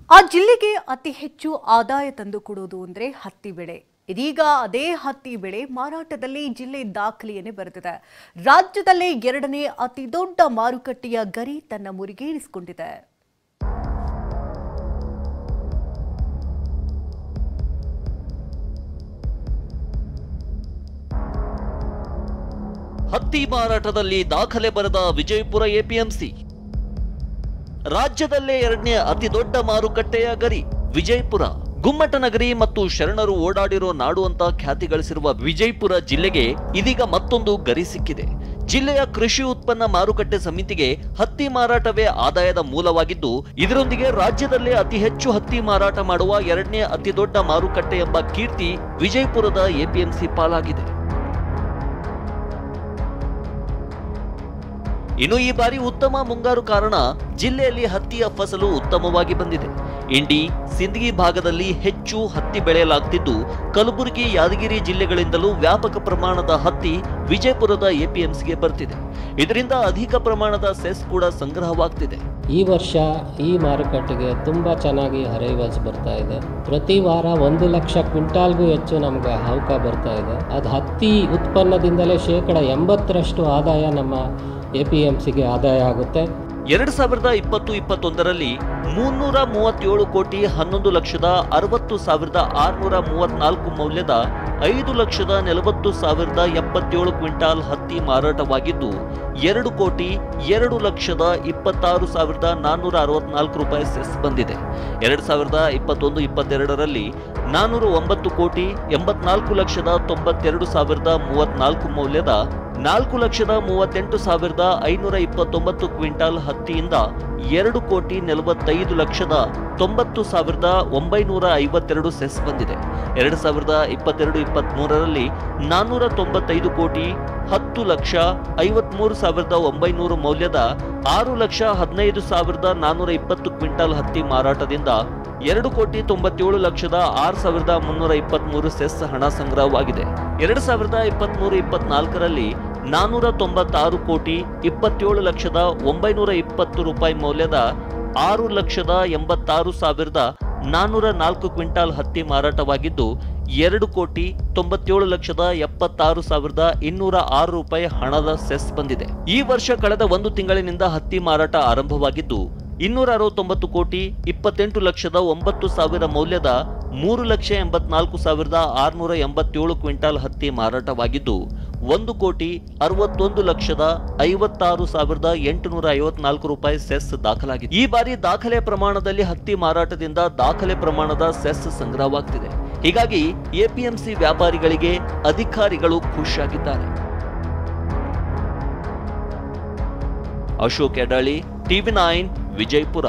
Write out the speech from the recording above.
ಆ ಜಿಲ್ಲೆಗೆ ಅತಿ ಹೆಚ್ಚು ಆದಾಯ ತಂದುಕೊಡುವುದು ಅಂದ್ರೆ ಹತ್ತಿ ಬೆಳೆ. ಇದೀಗ ಅದೇ ಹತ್ತಿ ಬೆಳೆ ಮಾರಾಟದಲ್ಲಿ ಜಿಲ್ಲೆ ದಾಖಲೆಯನ್ನೇ ಬರೆದಿದೆ. ರಾಜ್ಯದಲ್ಲೇ ಎರಡನೇ ಅತಿ ದೊಡ್ಡ ಮಾರುಕಟ್ಟೆಯ ಗರಿ ತನ್ನ ಮುರಿಗೇರಿಸಿಕೊಂಡಿದೆ. ಹತ್ತಿ ಮಾರಾಟದಲ್ಲಿ ದಾಖಲೆ ಬರೆದ ವಿಜಯಪುರ ಎಪಿಎಂಸಿ. ರಾಜ್ಯದಲ್ಲೇ ಎರಡನೇ ಅತಿ ದೊಡ್ಡ ಮಾರುಕಟ್ಟೆಯ ಗರಿ ವಿಜಯಪುರ. ಗುಮ್ಮಟನಗರಿ ಮತ್ತು ಶರಣರು ಓಡಾಡಿರೋ ನಾಡು ಅಂತ ಖ್ಯಾತಿ ಗಳಿಸಿರುವ ವಿಜಯಪುರ ಜಿಲ್ಲೆಗೆ ಇದೀಗ ಮತ್ತೊಂದು ಗರಿ ಸಿಕ್ಕಿದೆ. ಜಿಲ್ಲೆಯ ಕೃಷಿ ಉತ್ಪನ್ನ ಮಾರುಕಟ್ಟೆ ಸಮಿತಿಗೆ ಹತ್ತಿ ಮಾರಾಟವೇ ಆದಾಯದ ಮೂಲವಾಗಿದ್ದು, ಇದರೊಂದಿಗೆ ರಾಜ್ಯದಲ್ಲೇ ಅತಿ ಹೆಚ್ಚು ಹತ್ತಿ ಮಾರಾಟ ಮಾಡುವ ಎರಡನೇ ಅತಿ ದೊಡ್ಡ ಮಾರುಕಟ್ಟೆ ಎಂಬ ಕೀರ್ತಿ ವಿಜಯಪುರದ ಎಪಿಎಂಸಿ ಪಾಲಾಗಿದೆ. ಇನ್ನು ಈ ಬಾರಿ ಉತ್ತಮ ಮುಂಗಾರು ಕಾರಣ ಜಿಲ್ಲೆಯಲ್ಲಿ ಹತ್ತಿಯ ಫಸಲು ಉತ್ತಮವಾಗಿ ಬಂದಿದೆ. ಇಂಡಿ, ಸಿಂದಗಿ ಭಾಗದಲ್ಲಿ ಹೆಚ್ಚು ಹತ್ತಿ ಬೆಳೆಯಲಾಗುತ್ತಿದ್ದು, ಕಲಬುರಗಿ, ಯಾದಗಿರಿ ಜಿಲ್ಲೆಗಳಿಂದಲೂ ವ್ಯಾಪಕ ಪ್ರಮಾಣದ ಹತ್ತಿ ವಿಜಯಪುರದ ಎಪಿಎಂಸಿಗೆ ಬರ್ತಿದೆ. ಇದರಿಂದ ಅಧಿಕ ಪ್ರಮಾಣದ ಸೆಸ್ ಕೂಡ ಸಂಗ್ರಹವಾಗ್ತಿದೆ. ಈ ವರ್ಷ ಈ ಮಾರುಕಟ್ಟೆಗೆ ತುಂಬ ಚೆನ್ನಾಗಿ ಹರೈವಾಜ್ ಬರ್ತಾ ಇದೆ. ಪ್ರತಿ ವಾರ 1 ಲಕ್ಷ ಕ್ವಿಂಟಾಲ್ಗೂ ಹೆಚ್ಚು ನಮ್ಗೆ ಹಾವುಕ ಬರ್ತಾ ಇದೆ. ಅದು ಹತ್ತಿ ಉತ್ಪನ್ನದಿಂದಲೇ 80% ಆದಾಯ ನಮ್ಮ ಎಪಿಎಂಸಿಗೆ ಆದಾಯ ಆಗುತ್ತೆ. 2020-21ರಲ್ಲಿ 337 ಕೋಟಿ 11,60,634 ಮೌಲ್ಯದ 5,40,77 ಕ್ವಿಂಟಾಲ್ ಹತ್ತಿ ಮಾರಾಟವಾಗಿದ್ದು, 2 ಕೋಟಿ 2,26,464 ರೂಪಾಯಿ ಸೆಸ್ ಬಂದಿದೆ. 2021-22ರಲ್ಲಿ 409 ಕೋಟಿ 84,92,34 ಮೌಲ್ಯದ 4,38,529 ಕ್ವಿಂಟಾಲ್ ಹತ್ತಿಯಿಂದ 2 ಕೋಟಿ 45,90,952 ಸೆಸ್ ಬಂದಿದೆ. 2022-23ರಲ್ಲಿ 495 ಕೋಟಿ 10,53,900 ಮೌಲ್ಯದ 6,15,420 ಕ್ವಿಂಟಾಲ್ ಹತ್ತಿ ಮಾರಾಟದಿಂದ 2 ಕೋಟಿ 97,06,323 ಸೆಸ್ ಹಣ ಸಂಗ್ರಹವಾಗಿದೆ. 2023-24ರಲ್ಲಿ 496 ಕೋಟಿ 27,920 ರೂಪಾಯಿ ಮೌಲ್ಯದ 6,86,404 ಕ್ವಿಂಟಾಲ್ ಹತ್ತಿ ಮಾರಾಟವಾಗಿದ್ದು, 2 ಕೋಟಿ 97,76,206 ರೂಪಾಯಿ ಹಣದ ಸೆಸ್ ಬಂದಿದೆ. ಈ ವರ್ಷ ಕಳೆದ 1 ತಿಂಗಳಿನಿಂದ ಹತ್ತಿ ಮಾರಾಟ ಆರಂಭವಾಗಿದ್ದು, 269 ಕೋಟಿ 28,09,000 ಮೌಲ್ಯದ 3,84,687 ಕ್ವಿಂಟಾಲ್ ಹತ್ತಿ ಮಾರಾಟವಾಗಿದ್ದು, 1 ಕೋಟಿ 61,56,854 ರೂಪಾಯಿ ಸೆಸ್ ದಾಖಲಾಗಿದೆ. ಈ ಬಾರಿ ದಾಖಲೆ ಪ್ರಮಾಣದಲ್ಲಿ ಹತ್ತಿ ಮಾರಾಟದಿಂದ ದಾಖಲೆ ಪ್ರಮಾಣದ ಸೆಸ್ ಸಂಗ್ರಹವಾಗ್ತಿದೆ. ಹೀಗಾಗಿ ಎಪಿಎಂಸಿ ವ್ಯಾಪಾರಿಗಳಿಗೆ ಅಧಿಕಾರಿಗಳು ಖುಷಿಯಾಗಿದ್ದಾರೆ. ಅಶೋಕ್ ಯಡಾಳಿ, ಟಿವಿ9 ವಿಜಯಪುರ.